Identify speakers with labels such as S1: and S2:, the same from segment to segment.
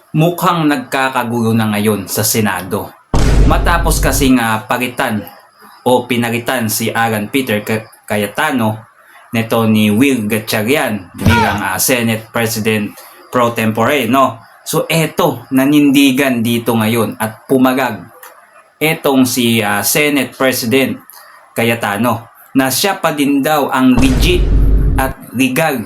S1: mukhang nagkakagulo na ngayon sa Senado. Matapos kasing palitan o pinalitan si Alan Peter Cayetano neto ni Will Gatchalian bilang Senate President pro tempore, no? So eto, nanindigan dito ngayon at pumagag etong si Senate President Cayetano na siya pa din daw ang legit at legal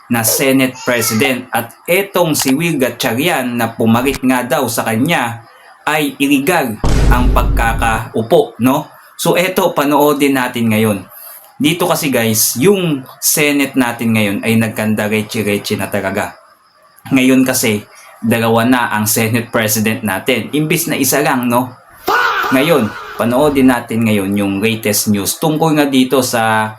S1: na Senate President, at etong si Will Gatchalian na pumalit nga daw sa kanya ay illegal ang pagkakaupo, no? So eto, panoodin natin ngayon. Dito kasi guys, yung Senate natin ngayon ay nagkanda-rechi-rechi na talaga. Ngayon kasi, dalawa na ang Senate President natin. Imbis na isa lang, no? Ngayon, panoodin natin ngayon yung latest news tungkol nga dito sa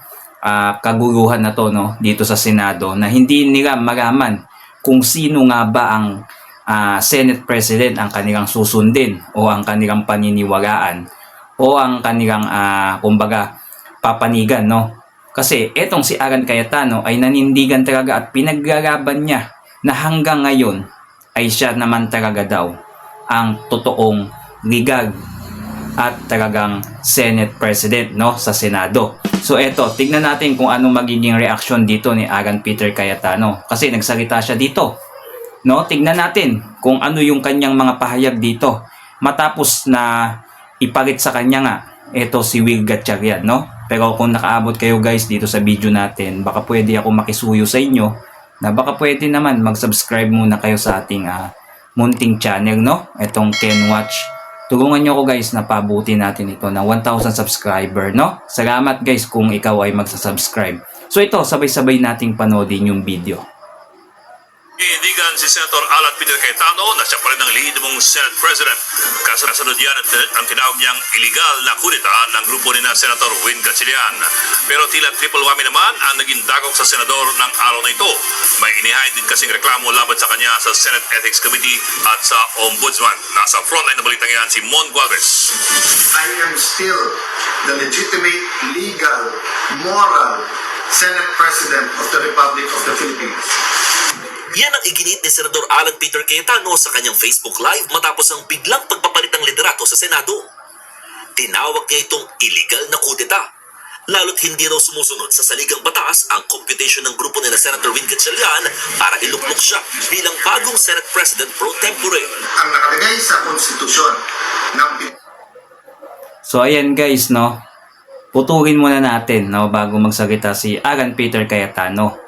S1: kaguluhan na to, no, dito sa Senado, na hindi nila malaman kung sino nga ba ang Senate President ang kanilang susundin o ang kanilang paniniwalaan o ang kanilang kumbaga papanigan, no? Kasi etong si Alan Cayetano ay nanindigan talaga at pinaglalaban niya na hanggang ngayon ay siya naman talaga daw ang totoong legal at talagang Senate President, no, sa Senado. So eto, tignan natin kung ano magiging reaksyon dito ni Alan Peter Cayetano kasi nagsalita siya dito, no? Tignan natin kung ano yung kanyang mga pahayag dito matapos na ipalit sa kanya nga eto si Will Gatchalian, no? Pero kung nakaabot kayo guys dito sa video natin, baka pwede ako makisuyo sa inyo na baka pwede naman mag-subscribe muna kayo sa ating munting channel, no? Etong Ken Watch. Tulungan nyo ko guys na pabuti natin ito ng 1,000 subscriber, no? Salamat guys kung ikaw ay magsasubscribe. So ito, sabay-sabay nating panoodin yung video.
S2: Iindigan si Senator Alan Peter Cayetano na siya pa rin ang lehitimong Senate President. Kasunod yan ang tinawag niyang illegal na kudeta ng grupo ni na Senator Will Gatchalian. Pero tila triple whammy naman ang naging dagok sa senador ng araw na ito. May inihain din kasing reklamo laban sa kanya sa Senate Ethics Committee at sa Ombudsman. Nasa frontline na balitang yan si Mon Gualvez.
S3: I am still the legitimate, legal, moral Senate President of the Republic of the Philippines.
S4: Yan ang iginit ni Senador Alan Peter Cayetano sa kanyang Facebook Live matapos ang biglang pagpapalit ng liderato sa Senado. Tinawag niya itong illegal na kudeta, lalo't hindi raw sumusunod sa saligang batas ang computation ng grupo ni na Senator Will Gatchalian para iluklok siya bilang bagong Senate President pro tempore.
S3: Ang nakalagay sa konstitusyon ng
S1: So ayan guys, no? Putulin muna natin, no, bago magsalita si Alan Peter Cayetano.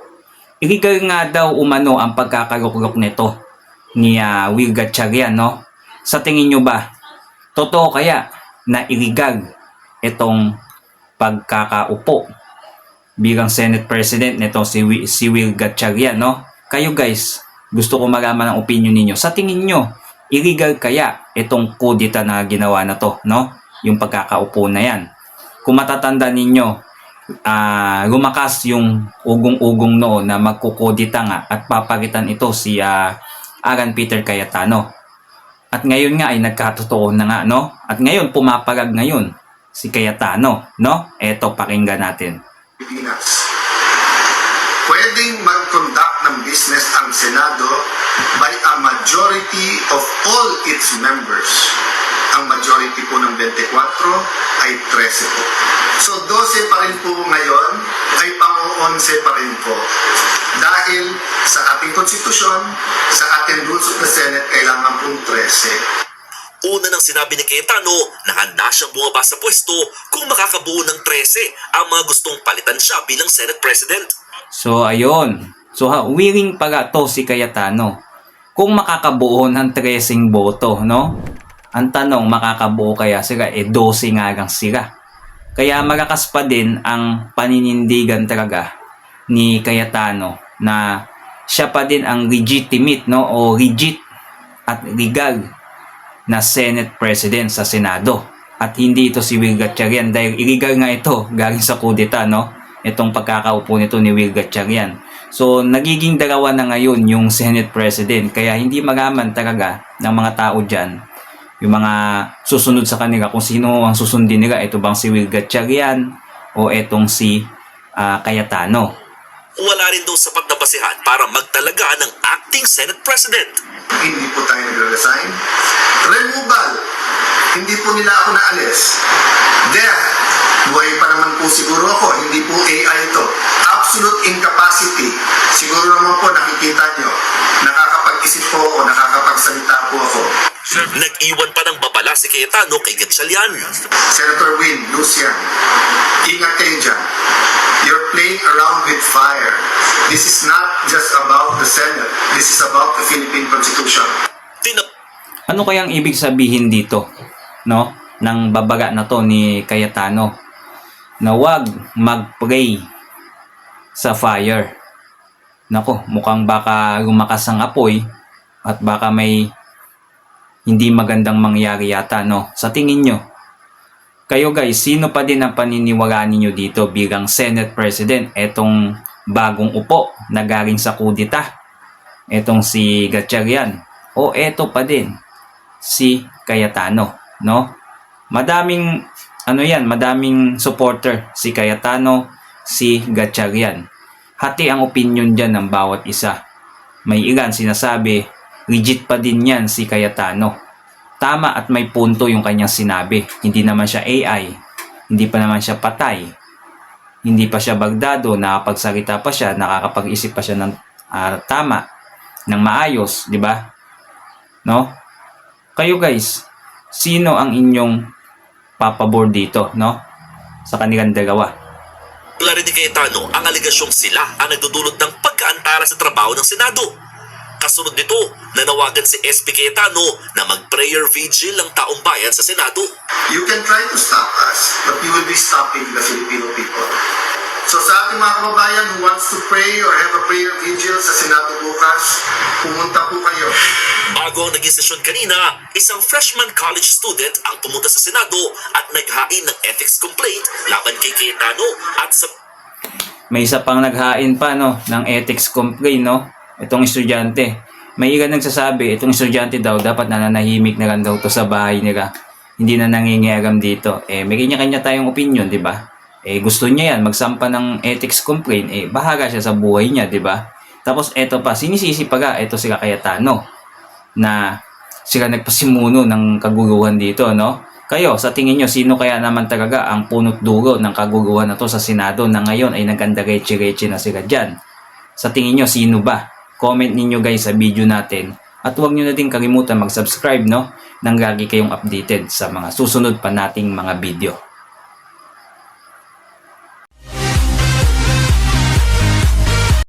S1: Illegal nga daw umano ang pagkakaluklok nito ni Will Gatchalian, no? Sa tingin nyo ba, totoo kaya na illegal itong pagkakaupo bilang Senate President nito si Will Gatchalian, no? Kayo guys, gusto ko malaman ang opinion ninyo. Sa tingin nyo, illegal kaya itong kudeta na ginawa na to, no? Yung pagkakaupo na yan. Kung matatanda ninyo, lumakas yung ugong-ugong noon na magkukodita nga at papalitan ito si Alan Peter Cayetano. At ngayon nga ay nagkatotoo na nga, no? At ngayon pumapalag ngayon si Cayetano, no? Eto, pakinggan natin.
S3: Pilipinas. Pwedeng mag-conduct ng business ang Senado by a majority of all its members. Ang majority po ng 24 ay 13 po. So 12 pa rin po ngayon, ay pang-11 pa rin po. Dahil sa ating konstitusyon, sa ating rules of the Senate, kailangan pong 13.
S4: Una nang sinabi ni Cayetano na handa siyang bumaba sa pwesto kung makakabuo ng 13 ang mga gustong palitan siya bilang Senate President.
S1: So ayun. So willing pala to si Cayetano kung makakabuo ng 13 boto, no? Ang tanong, makakabuo kaya sila? 12 nga lang sila. Kaya malakas pa din ang paninindigan talaga ni Cayetano na siya pa din ang legitimate, no, o legit at legal na Senate President sa Senado. At hindi ito si Will Gatchalian dahil illegal nga ito galing sa kudeta, no? Itong pagkakaupo nito ni Will Gatchalian. So nagiging dalawa na ngayon yung Senate President, kaya hindi malaman talaga ng mga tao dyan, yung mga susunod sa kanila, kung sino ang susundin nila. Ito bang si Will Gatchalian o etong si Cayetano?
S4: Wala rin daw sapat na basehan para magtalaga ng acting Senate President.
S3: hindi po tayo nagre-resign. Removal, hindi po nila ako naalis. Death, buhay pa naman po siguro ako, hindi po AI ito. Absolute incapacity, siguro naman po nakikita nyo, nakakapag-isip po ako, nakakapagsalita po ako.
S4: Nag-iwan pa ng babala si Cayetano kay Gatchalian.
S3: Senator Win, Lucian, ingat kayo dyan. You're playing around with fire. This is not just about the Senate. This is about the Philippine Constitution.
S1: Ano kayang ibig sabihin dito, no? Ng babaga na to ni Cayetano na wag mag-pray sa fire. Nako, mukhang baka lumakas ang apoy at baka may hindi magandang mangyari yata, no? Sa tingin nyo, kayo guys, sino pa din ang paniniwalaan ninyo dito bilang Senate President? Etong bagong upo na galing sa kudita, etong si Gatchalian, o eto pa din si Cayetano, no? Madaming madaming supporter si Cayetano, si Gatchalian. Hati ang opinion dyan ng bawat isa. May ilan sinasabi, legit pa din yan si Cayetano. Tama at may punto yung kanyang sinabi. Hindi naman siya AI, hindi pa naman siya patay, hindi pa siya bagdado, nakapagsalita pa siya, nakakapag-isip pa siya ng tama, ng maayos, di ba? No? Kayo guys, sino ang inyong papabor dito, no? Sa kanilang dalawa.
S4: Wala rin ni Cayetano ang aligasyong sila ang nagdudulot ng pagkaantala sa trabaho ng Senado. Kasunod nito, nanawagan si SP Cayetano na mag-prayer vigil ang taong bayan sa Senado.
S3: You can try to stop us, but you will be stopping the Filipino people. So sa ating mga kababayan who wants to pray or have a prayer vigil sa Senado bukas, pumunta po kayo.
S4: Bago ang naging sesyon kanina, isang freshman college student ang pumunta sa Senado at naghain ng ethics complaint laban kay Cayetano at sa
S1: May isa pang naghain pa, no, ng ethics complaint, no? Itong estudyante. May ilan nagsasabi, itong estudyante daw dapat nananahimik na lang daw to sa bahay nila. Hindi na nangingialam dito. May kanya-kanya tayong opinion, di ba? Gusto niya yan, magsampa ng ethics complaint, bahaga siya sa buhay niya, di ba? Tapos eto pa, sinisisi pa ga, eto sila Cayetano, na sila nagpasimuno ng kaguluhan dito, no? Kayo, sa tingin nyo, sino kaya naman talaga ang punot dulo ng kaguluhan na to sa Senado na ngayon ay nagkanda-reche-reche na sila dyan? Sa tingin nyo, sino ba? Comment ninyo guys sa video natin. At huwag nyo na din kalimutan mag-subscribe, no? Nang lagi kayong updated sa mga susunod pa nating mga video.